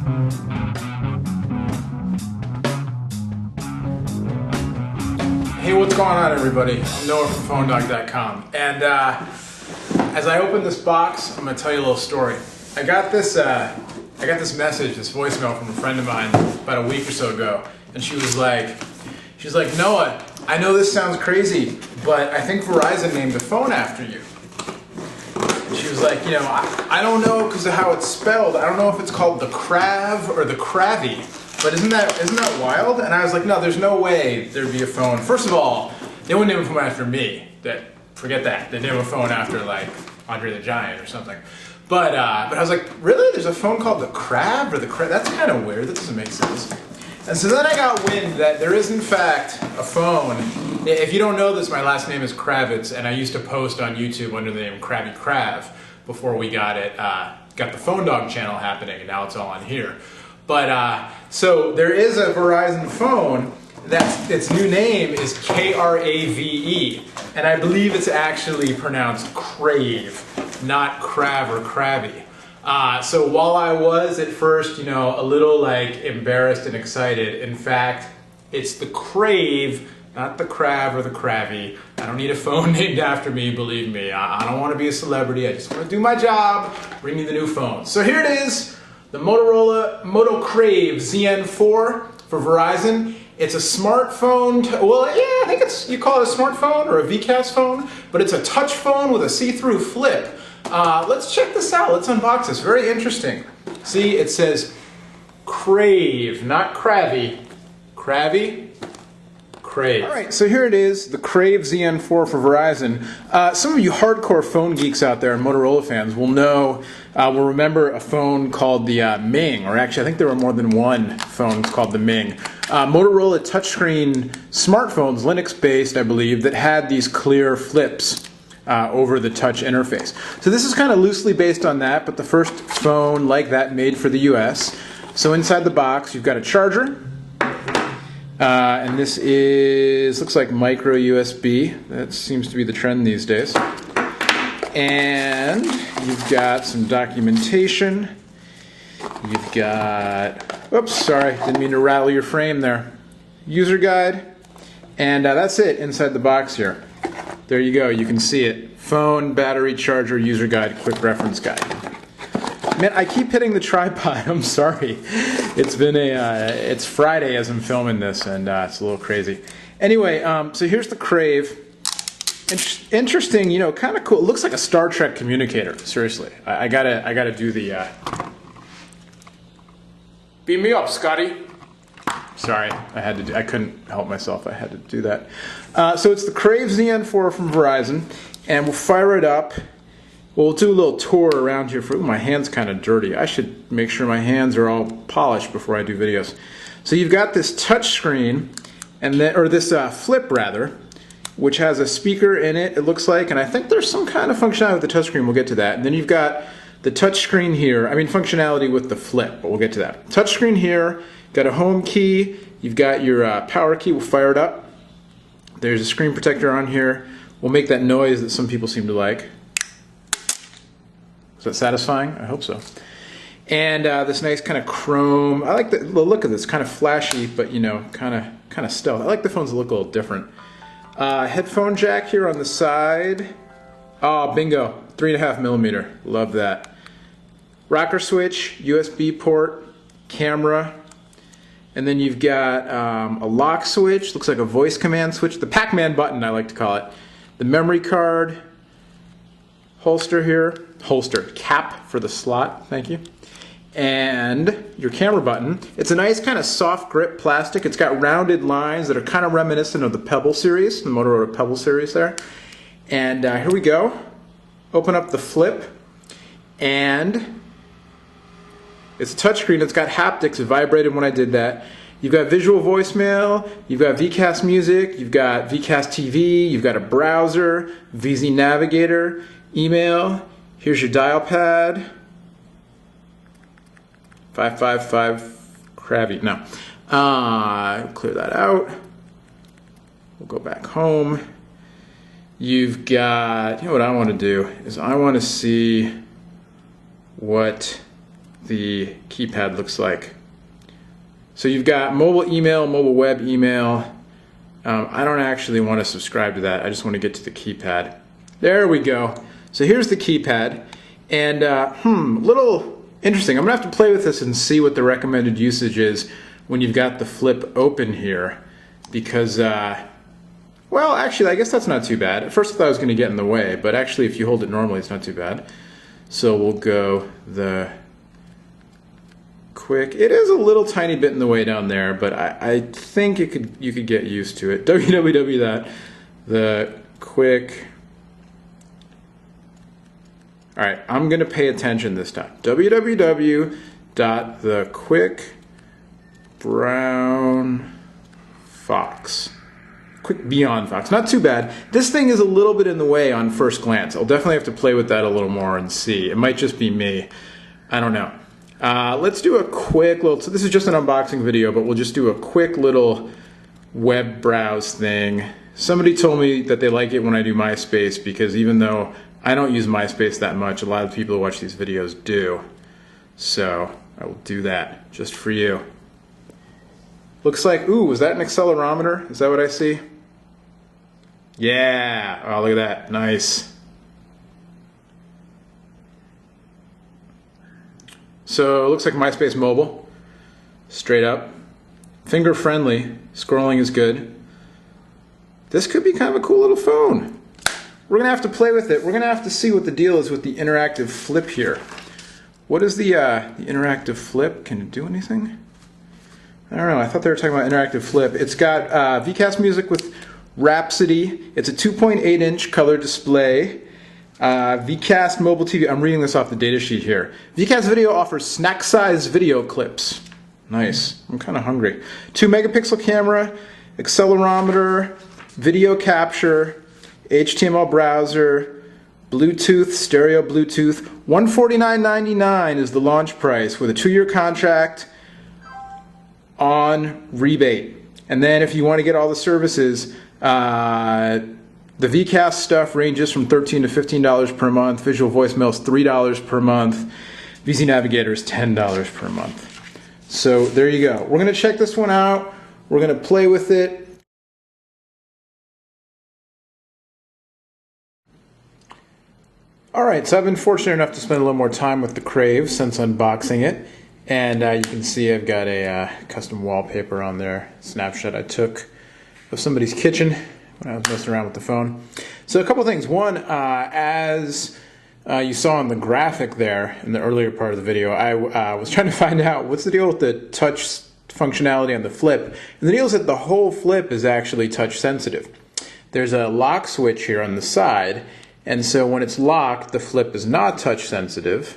Hey, what's going on, everybody? I'm Noah from PhoneDog.com, and as I open this box, I'm gonna tell you a little story. I got this message, this voicemail from a friend of mine about a week or so ago, and she was like, Noah, I know this sounds crazy, but I think Verizon named a phone after you. And she was like, you know, I don't know because of how it's spelled. I don't know if it's called the Krave or the Kravvy. But isn't that wild? And I was like, no, there's no way there'd be a phone. First of all, they wouldn't name a phone after me. Forget that. They name a phone after like Andre the Giant or something. But I was like, really? There's a phone called the Krave or the Krave? That's kind of weird. That doesn't make sense. And so then I got wind that there is in fact a phone. If you don't know this, my last name is Kravitz, and I used to post on YouTube under the name Kravvy Krave before we got the Phone Dog channel happening, and now it's all on here. But so there is a Verizon phone its new name is Krave, and I believe it's actually pronounced Krave, not Krav or Kravvy. So while I was at first, you know, a little like embarrassed and excited, in fact, it's the Krave, not the Krav or the Kravvy. I don't need a phone named after me, believe me. I don't want to be a celebrity. I just want to do my job, bring me the new phone. So here it is. The Motorola Krave ZN4 for Verizon. It's a smartphone, well, yeah, I think you call it a smartphone or a VCast phone, but it's a touch phone with a see-through flip. Let's check this out, let's unbox this, very interesting. See, it says Krave, not Kravvy. Kravvy? Krave. All right, so here it is, the Krave ZN4 for Verizon. Some of you hardcore phone geeks out there and Motorola fans will will remember a phone called the Ming, or actually I think there were more than one phone called the Ming. Motorola touchscreen smartphones, Linux-based, I believe, that had these clear flips over the touch interface. So this is kind of loosely based on that, but the first phone like that made for the US. So inside the box, you've got a charger. And this looks like micro USB. That seems to be the trend these days. And you've got some documentation. You've got, oops, sorry, didn't mean to rattle your frame there. User guide. And that's it inside the box here. There you go, you can see it. Phone, battery, charger, user guide, quick reference guide. Man, I keep hitting the tripod. I'm sorry. It's Friday as I'm filming this, and it's a little crazy. Anyway, so here's the Krave. Interesting, you know, kind of cool. It looks like a Star Trek communicator. Seriously, I gotta do the. Beam me up, Scotty. Sorry, I couldn't help myself. I had to do that. So it's the Krave ZN4 from Verizon, and we'll fire it up. We'll do a little tour around here. My hand's kind of dirty. I should make sure my hands are all polished before I do videos. So you've got this touch screen, or this flip rather, which has a speaker in it, it looks like, and I think there's some kind of functionality with the touch screen. We'll get to that. And then you've got the touch screen here. I mean, functionality with the flip, but we'll get to that. Touch screen here. Got a home key. You've got your power key. We'll fire it up. There's a screen protector on here. We'll make that noise that some people seem to like. Is that satisfying? I hope so. And this nice kind of chrome. I like the look of this, kind of flashy, but you know, kind of stealth. I like the phones that look a little different. Headphone jack here on the side. Oh, bingo! 3.5 millimeter. Love that. Rocker switch, USB port, camera, and then you've got a lock switch. Looks like a voice command switch. The Pac-Man button, I like to call it. The memory card. Holster here. Holster, cap for the slot, thank you. And your camera button. It's a nice kind of soft grip plastic. It's got rounded lines that are kind of reminiscent of the Pebble series, the Motorola Pebble series there. And here we go. Open up the flip, and it's a touchscreen. It's got haptics. It vibrated when I did that. You've got visual voicemail, you've got VCast music, you've got VCast TV, you've got a browser, VZ Navigator, email. Here's your dial pad. 555 Kravvy. No. Clear that out. We'll go back home. You've got, you know what I want to do is I want to see what the keypad looks like. So you've got mobile email, mobile web email. I don't actually want to subscribe to that. I just want to get to the keypad. There we go. So here's the keypad. And little interesting. I'm going to have to play with this and see what the recommended usage is when you've got the flip open here. Because, well, actually, I guess that's not too bad. At first I thought I was going to get in the way, but actually if you hold it normally, it's not too bad. So we'll go the quick. It is a little tiny bit in the way down there, but I think you could get used to it. www that. The quick. All right, I'm going to pay attention this time. www.thequickbrownfox. Quick Beyond Fox. Not too bad. This thing is a little bit in the way on first glance. I'll definitely have to play with that a little more and see. It might just be me. I don't know. Let's do a quick little, so this is just an unboxing video, but we'll just do a quick little web browse thing. Somebody told me that they like it when I do MySpace, because even though I don't use MySpace that much, a lot of people who watch these videos do. So I will do that just for you. Looks like, ooh, was that an accelerometer? Is that what I see? Yeah, oh, look at that, nice. So it looks like MySpace mobile, straight up. Finger friendly, scrolling is good. This could be kind of a cool little phone. We're gonna have to play with it. We're gonna have to see what the deal is with the interactive flip here. What is the interactive flip? Can it do anything? I don't know, I thought they were talking about interactive flip. It's got VCast music with Rhapsody. It's a 2.8-inch color display. VCast mobile TV. I'm reading this off the datasheet here. VCast video offers snack-sized video clips. Nice. I'm kind of hungry. 2-megapixel camera, accelerometer, video capture, HTML browser, Bluetooth, stereo Bluetooth. $149.99 is the launch price with a 2-year contract on rebate. And then if you want to get all the services, the VCast stuff ranges from $13 to $15 per month. Visual voicemail is $3 per month. VZ Navigator is $10 per month. So there you go. We're going to check this one out. We're going to play with it. Alright, so I've been fortunate enough to spend a little more time with the Krave since unboxing it. And you can see I've got a custom wallpaper on there. Snapshot I took of somebody's kitchen when I was messing around with the phone. So a couple things. One, as you saw in the graphic there in the earlier part of the video, I was trying to find out what's the deal with the touch functionality on the flip. And the deal is that the whole flip is actually touch sensitive. There's a lock switch here on the side, and so when it's locked, the flip is not touch sensitive.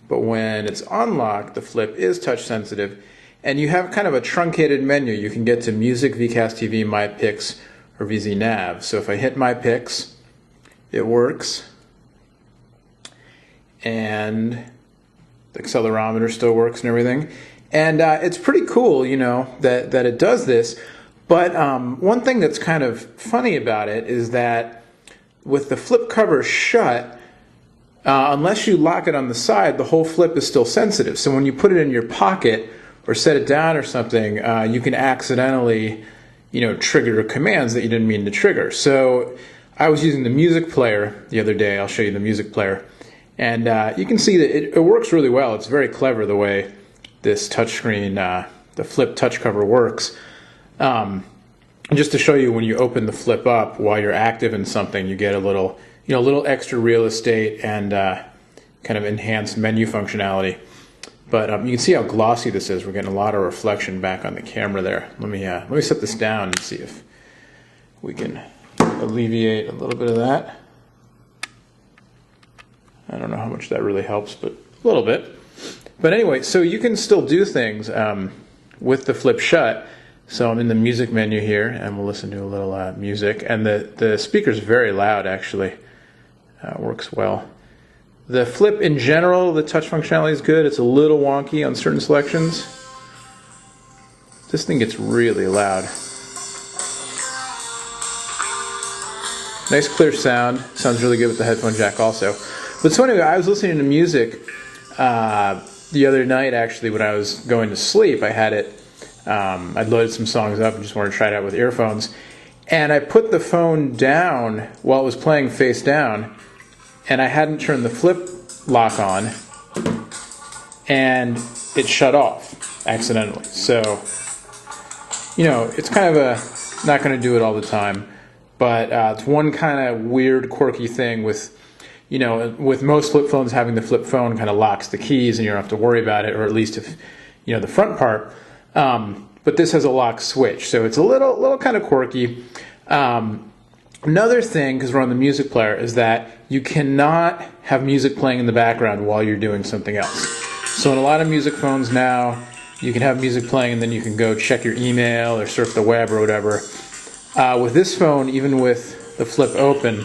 But when it's unlocked, the flip is touch sensitive. And you have kind of a truncated menu. You can get to Music, VCast TV, My Picks, or VZ Nav. So if I hit My Picks, it works. And the accelerometer still works and everything. And it's pretty cool, you know, that it does this. But one thing that's kind of funny about it is that with the flip cover shut, unless you lock it on the side, the whole flip is still sensitive. So when you put it in your pocket or set it down or something, you can accidentally, you know, trigger commands that you didn't mean to trigger. So I was using the music player the other day. I'll show you the music player. And you can see that it works really well. It's very clever the way this touchscreen, the flip touch cover works. And just to show you, when you open the flip up while you're active in something, you get a little, you know, a little extra real estate and kind of enhanced menu functionality. But you can see how glossy this is. We're getting a lot of reflection back on the camera there. Let me set this down and see if we can alleviate a little bit of that. I don't know how much that really helps, but a little bit. But anyway, so you can still do things with the flip shut. So I'm in the music menu here, and we'll listen to a little music. And the speaker's very loud, actually. Works well. The flip in general, the touch functionality is good. It's a little wonky on certain selections. This thing gets really loud. Nice clear sound. Sounds really good with the headphone jack also. But so anyway, I was listening to music the other night, actually, when I was going to sleep, I had it, I'd loaded some songs up and just wanted to try it out with earphones. And I put the phone down while it was playing face down, and I hadn't turned the flip lock on, and it shut off accidentally. So, you know, it's kind of not going to do it all the time, but it's one kind of weird, quirky thing with, you know, with most flip phones, having the flip phone kind of locks the keys and you don't have to worry about it, or at least if, you know, the front part. But this has a lock switch, so it's a little kind of quirky. Another thing, because we're on the music player, is that you cannot have music playing in the background while you're doing something else. So in a lot of music phones now, you can have music playing and then you can go check your email or surf the web or whatever. With this phone, even with the flip open,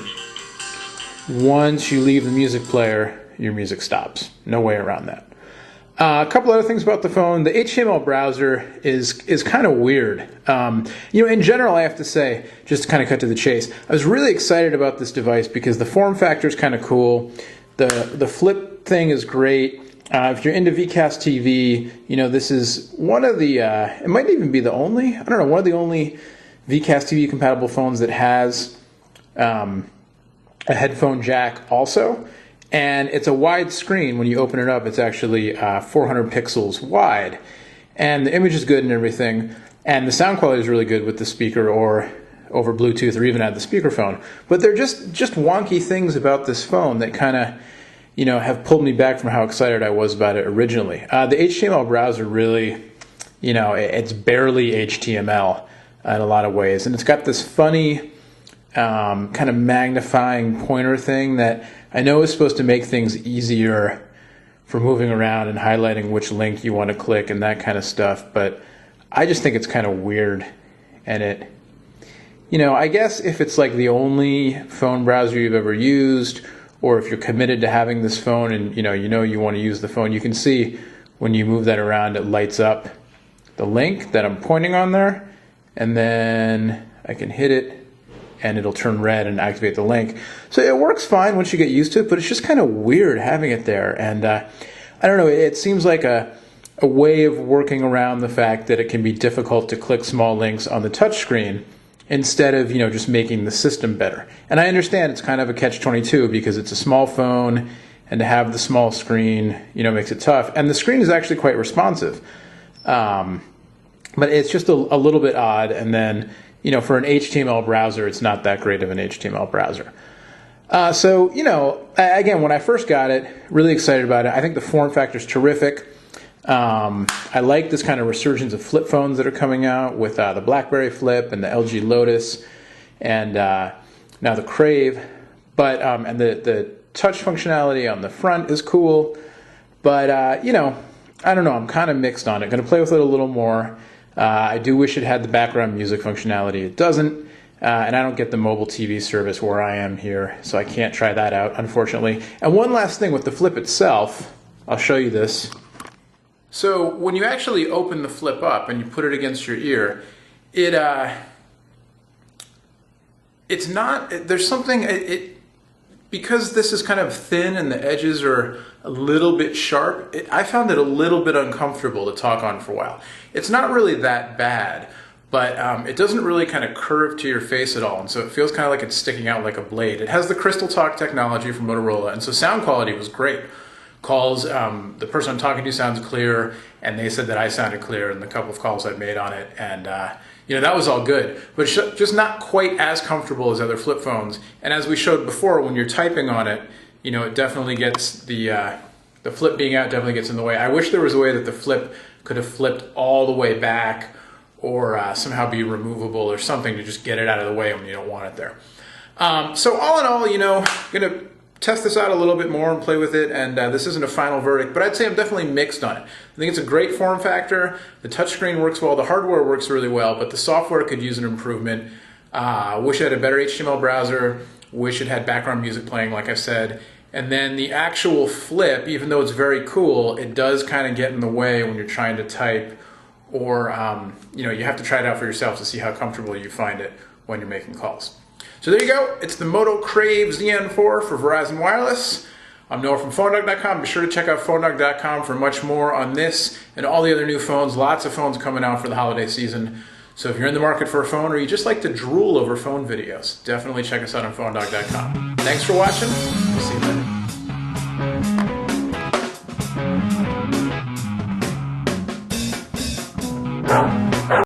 once you leave the music player, your music stops. No way around that. A couple other things about the phone. The HTML browser is kind of weird. You know, in general, I have to say, just to kind of cut to the chase, I was really excited about this device because the form factor is kind of cool. The flip thing is great. If you're into VCast TV, you know, this is one of the, it might even be the only, I don't know, one of the only VCast TV compatible phones that has a headphone jack also. And it's a wide screen. When you open it up, it's actually 400 pixels wide. And the image is good and everything. And the sound quality is really good with the speaker or over Bluetooth or even at the speakerphone. But they're just wonky things about this phone that kind of, you know, have pulled me back from how excited I was about it originally. The HTML browser really, you know, it's barely HTML in a lot of ways. And it's got this funny kind of magnifying pointer thing that I know is supposed to make things easier for moving around and highlighting which link you want to click and that kind of stuff, but I just think it's kind of weird. And it, you know, I guess if it's like the only phone browser you've ever used, or if you're committed to having this phone and you know you want to use the phone, you can see when you move that around, it lights up the link that I'm pointing on there, and then I can hit it and it'll turn red and activate the link. So it works fine once you get used to it, but it's just kind of weird having it there. And I don't know, it seems like a way of working around the fact that it can be difficult to click small links on the touchscreen instead of, you know, just making the system better. And I understand it's kind of a catch-22 because it's a small phone and to have the small screen, you know, makes it tough. And the screen is actually quite responsive. But it's just a little bit odd. And then, you know, for an HTML browser, it's not that great of an HTML browser. So, you know, again, when I first got it, really excited about it. I think the form factor is terrific. I like this kind of resurgence of flip phones that are coming out with the BlackBerry Flip and the LG Lotus and now the Krave. But and the touch functionality on the front is cool. But, you know, I don't know. I'm kind of mixed on it. Going to play with it a little more. I do wish it had the background music functionality. It doesn't, and I don't get the mobile TV service where I am here, so I can't try that out, unfortunately. And one last thing with the Flip itself, I'll show you this. So when you actually open the Flip up and you put it against your ear, it's not, there's something, because this is kind of thin and the edges are a little bit sharp, I found it a little bit uncomfortable to talk on for a while. It's not really that bad, but it doesn't really kind of curve to your face at all, and so it feels kind of like it's sticking out like a blade. It has the Crystal Talk technology from Motorola, and so sound quality was great. Calls, the person I'm talking to sounds clear, and they said that I sounded clear in the couple of calls I've made on it, and you know, that was all good, but just not quite as comfortable as other flip phones. And as we showed before, when you're typing on it, you know, it definitely gets the flip being out definitely gets in the way. I wish there was a way that the flip could have flipped all the way back, or somehow be removable or something to just get it out of the way when you don't want it there. So all in all, you know, I'm gonna test this out a little bit more and play with it, and this isn't a final verdict, but I'd say I'm definitely mixed on it. I think it's a great form factor, the touchscreen works well, the hardware works really well, but the software could use an improvement. Wish it had a better HTML browser, wish it had background music playing, like I said, and then the actual flip, even though it's very cool, it does kind of get in the way when you're trying to type, or you know, you have to try it out for yourself to see how comfortable you find it when you're making calls. So there you go, it's the Motorola Krave ZN4 for Verizon Wireless. I'm Noah from PhoneDog.com. Be sure to check out PhoneDog.com for much more on this and all the other new phones. Lots of phones coming out for the holiday season. So if you're in the market for a phone or you just like to drool over phone videos, definitely check us out on PhoneDog.com. Thanks for watching. We'll see you later.